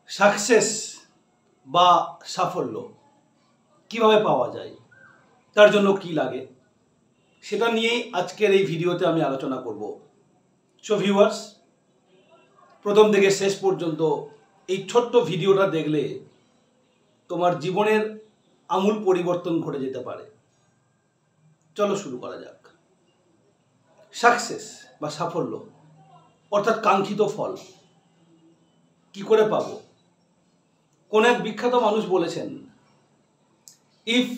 Success বা সাফল্য কিভাবে পাওয়া যায়, তার জন্য কি লাগে, সেটা নিয়েই আজকের এই ভিডিওতে আমি আলোচনা করব। সো ভিউয়ার্স, প্রথম থেকে শেষ পর্যন্ত এই ছোট্ট ভিডিওটা দেখলে তোমার জীবনের আমূল পরিবর্তন ঘটে যেতে পারে। চলো শুরু করা যাক। সাকসেস বা সাফল্য অর্থাৎ কাঙ্ক্ষিত ফল কি করে পাবো? কোন এক বিখ্যাত মানুষ বলেছেন, if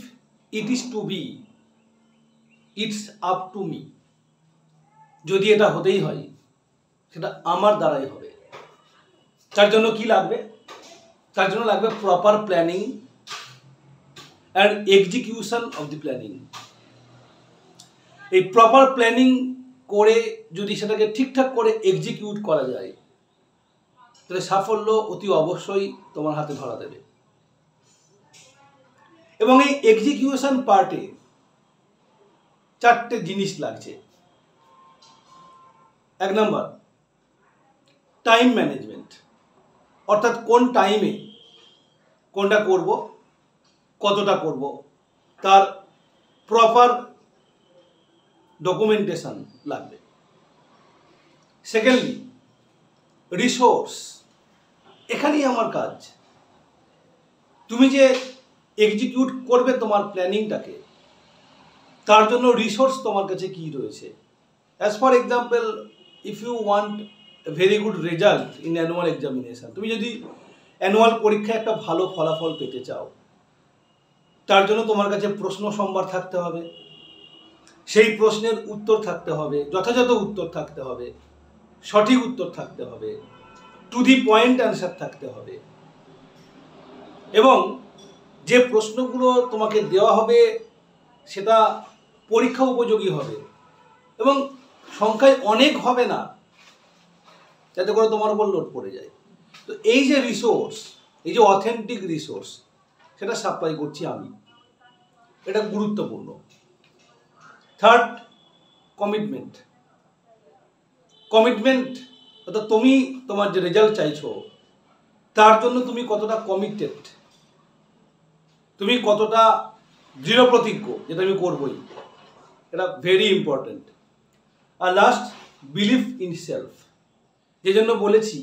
it is to be, it's up to me. যদি এটা হতেই হয়, সেটা আমার দ্বারাই হবে। তার জন্য কি লাগবে? তার জন্য লাগবে proper planning and execution of the planning. এই প্রপার প্ল্যানিং করে যদি সেটাকে ঠিকঠাক করে এক্সিকিউট করা যায়, তাহলে সাফল্য অতি অবশ্যই তোমার হাতে ধরা দেবে। এবং এই এক্সিকিউশন পার্টে চারটে জিনিস লাগছে। এক নম্বর, টাইম ম্যানেজমেন্ট, অর্থাৎ কোন টাইমে কোনটা করব, কতটা করব, তার প্রপার ডকুমেন্টেশন লাগবে। Secondly, resource. এখানেই আমার কাজ। তুমি যে এক্সিকিউট করবে তোমার প্ল্যানিংটাকে, তার জন্য রিসোর্স তোমার কাছে কি রয়েছে। As for example, if you want a very good result in annual examination, তুমি যদি অ্যানুয়াল পরীক্ষায় একটা ভালো ফলাফল পেতে চাও, তার জন্য তোমার কাছে প্রশ্ন সম্ভার থাকতে হবে, সেই প্রশ্নের উত্তর থাকতে হবে, যথাযথ উত্তর থাকতে হবে, সঠিক উত্তর থাকতে হবে, টু দি পয়েন্ট অ্যান্সার থাকতে হবে, এবং যে প্রশ্নগুলো তোমাকে দেওয়া হবে সেটা পরীক্ষা উপযোগী হবে এবং সংখ্যায় অনেক হবে না, যাতে করে তোমার উপর লোড পড়ে যায়। তো এই যে রিসোর্স, এই যে অথেন্টিক রিসোর্স, সেটা সাপ্লাই করছি আমি। এটা গুরুত্বপূর্ণ। Third, commitment. কমিটমেন্ট অর্থাৎ তুমি তোমার যে রেজাল্ট চাইছো, তার জন্য তুমি কতটা কমিটেড, তুমি কতটা দৃঢ় প্রতিজ্ঞ, যেটা আমি করবই। এটা ভেরি ইম্পর্টেন্ট। আর লাস্ট, বিলিভ ইন সেলফ। যে জন্য বলেছি,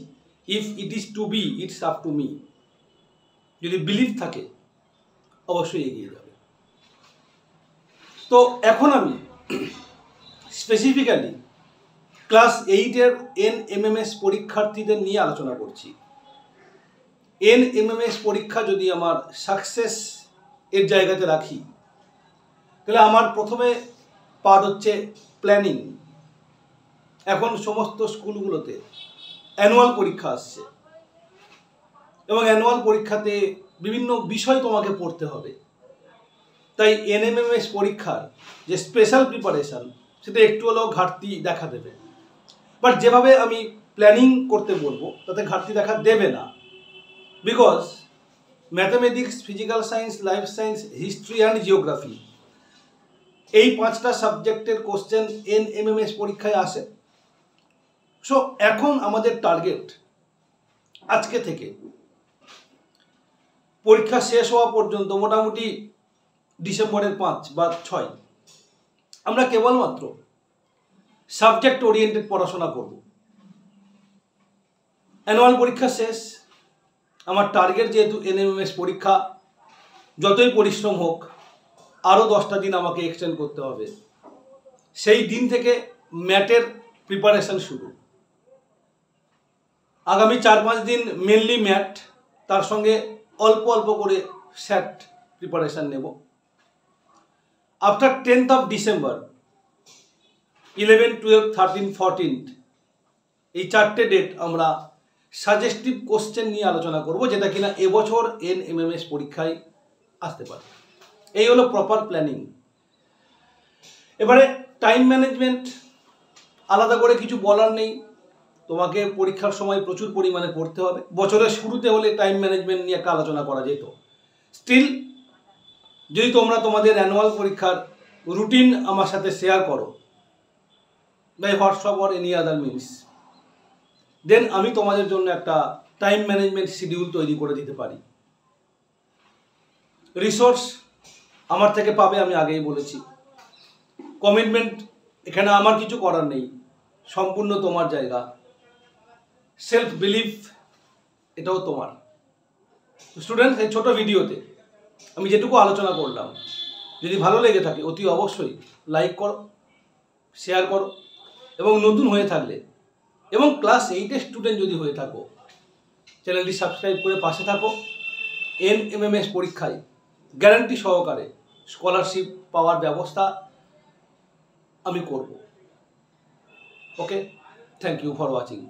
if it is to be, it's up to me. যদি বিলিভ থাকে, অবশ্যই এগিয়ে যাবে। তো এখন আমি স্পেসিফিক্যালি ক্লাস 8-এর NMMS পরীক্ষার্থীদের নিয়ে আলোচনা করছি। NMMS পরীক্ষা যদি আমার সাকসেস এর জায়গাতে রাখি, তাহলে আমার প্রথমে পার্ট হচ্ছে প্ল্যানিং। এখন সমস্ত স্কুলগুলোতে অ্যানুয়াল পরীক্ষা আসছে এবং অ্যানুয়াল পরীক্ষাতে বিভিন্ন বিষয় তোমাকে পড়তে হবে। তাই NMMS পরীক্ষার যে স্পেশাল প্রিপারেশান, সেটা একটু হলেও ঘাটতি দেখা দেবে। বাট যেভাবে আমি প্ল্যানিং করতে বলবো, তাতে ঘাটতি দেখা দেবে না। Because mathematics, physical science, life science, history and geography, এই 5টা সাবজেক্টের কোশ্চেন NMMS পরীক্ষায় আসে। সো এখন আমাদের টার্গেট আজকে থেকে পরীক্ষা শেষ হওয়া পর্যন্ত, মোটামুটি ডিসেম্বরের 5 বা 6, আমরা কেবলমাত্র সাবজেক্ট ওরিয়েন্টেড পড়াশোনা করব। অ্যানুয়াল পরীক্ষা শেষ, আমার টার্গেট যেহেতু NMMS পরীক্ষা, যতই পরিশ্রম হোক আরও 10টা দিন আমাকে এক্সটেন্ড করতে হবে। সেই দিন থেকে ম্যাটের প্রিপারেশান শুরু। আগামী 4-5 দিন মেনলি ম্যাট, তার সঙ্গে অল্প অল্প করে স্যাট প্রিপারেশান নেব। আফটার 10th of December, 11, 12, 13, 14, এই 4টে ডেট আমরা সাজেস্টিভ কোশ্চেন নিয়ে আলোচনা করব, যেটা কিনা এবছর NMMS পরীক্ষায় আসতে পারে। এই হলো প্রপার প্ল্যানিং। এবারে টাইম ম্যানেজমেন্ট, আলাদা করে কিছু বলার নেই। তোমাকে পরীক্ষার সময় প্রচুর পরিমাণে পড়তে হবে। বছরের শুরুতে হলে টাইম ম্যানেজমেন্ট নিয়ে একটা আলোচনা করা যেত। স্টিল, যদি তোমরা তোমাদের অ্যানুয়াল পরীক্ষার রুটিন আমার সাথে শেয়ার করো by WhatsApp or any other means, then আমি তোমাদের জন্য একটা টাইম ম্যানেজমেন্ট শিডিউল তৈরি করে দিতে পারি। রিসোর্স আমার থেকে পাবে, আমি আগেই বলেছি। কমিটমেন্ট, এখানে আমার কিছু করার নেই, সম্পূর্ণ তোমার জায়গা। সেলফ বিলিফ, এটাও তোমার। স্টুডেন্ট, এই ছোট ভিডিওতে আমি যেটুকু আলোচনা করলাম, যদি ভালো লেগে থাকে অতি অবশ্যই লাইক করো, শেয়ার করো, এবং নতুন হয়ে থাকলে এবং ক্লাস 8-এর স্টুডেন্ট যদি হয়ে থাকো, চ্যানেলটি সাবস্ক্রাইব করে পাশে থাকো। NMMS পরীক্ষায় গ্যারান্টি সহকারে স্কলারশিপ পাওয়ার ব্যবস্থা আমি করব। ওকে, থ্যাংক ইউ ফর ওয়াচিং।